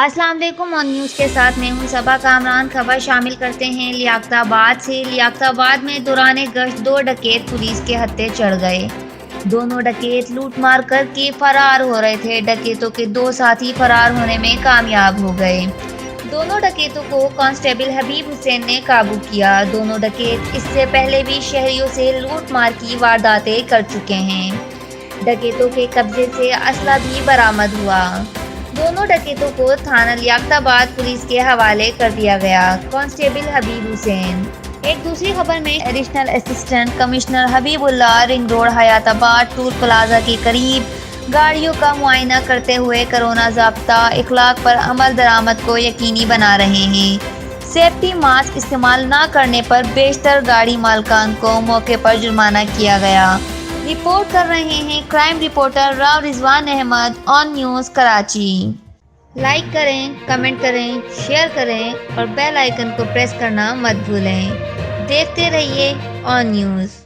السلام علیکم اور نیوز کے ساتھ میں ہوں صبا کامران۔ خبر شامل کرتے ہیں لیاقت آباد سے۔ لیاقت آباد میں دوران گشت 2 ڈکیت پولیس کے ہتھے چڑھ گئے۔ دونوں ڈکیت لوٹ مار کر کے فرار ہو رہے تھے۔ ڈکیتوں کے 2 ساتھی فرار ہونے میں کامیاب ہو گئے۔ دونوں ڈکیتوں کو کانسٹیبل حبیب حسین نے قابو کیا۔ دونوں ڈکیت اس سے پہلے بھی شہریوں سے لوٹ مار کی وارداتیں کر چکے ہیں۔ ڈکیتوں کے قبضے سے اسلحہ بھی برآمد ہوا۔ دونوں ڈکیتوں کو تھانہ لیاقت آباد پولیس کے حوالے کر دیا گیا۔ کانسٹیبل حبیب حسین۔ ایک دوسری خبر میں ایڈیشنل اسسٹنٹ کمشنر حبیب اللہ رنگ روڈ حیات آباد ٹول پلازا کے قریب گاڑیوں کا معائنہ کرتے ہوئے کورونا ضابطہ اخلاق پر عمل درآمد کو یقینی بنا رہے ہیں۔ سیفٹی ماسک استعمال نہ کرنے پر بیشتر گاڑی مالکان کو موقع پر جرمانہ کیا گیا۔ رپورٹ کر رہے ہیں کرائم رپورٹر راؤ رضوان احمد آن نیوز کراچی۔ لائک کریں، کمنٹ کریں، شیئر کریں اور بیل آئیکن کو پریس کرنا مت بھولیں۔ دیکھتے رہیے آن نیوز۔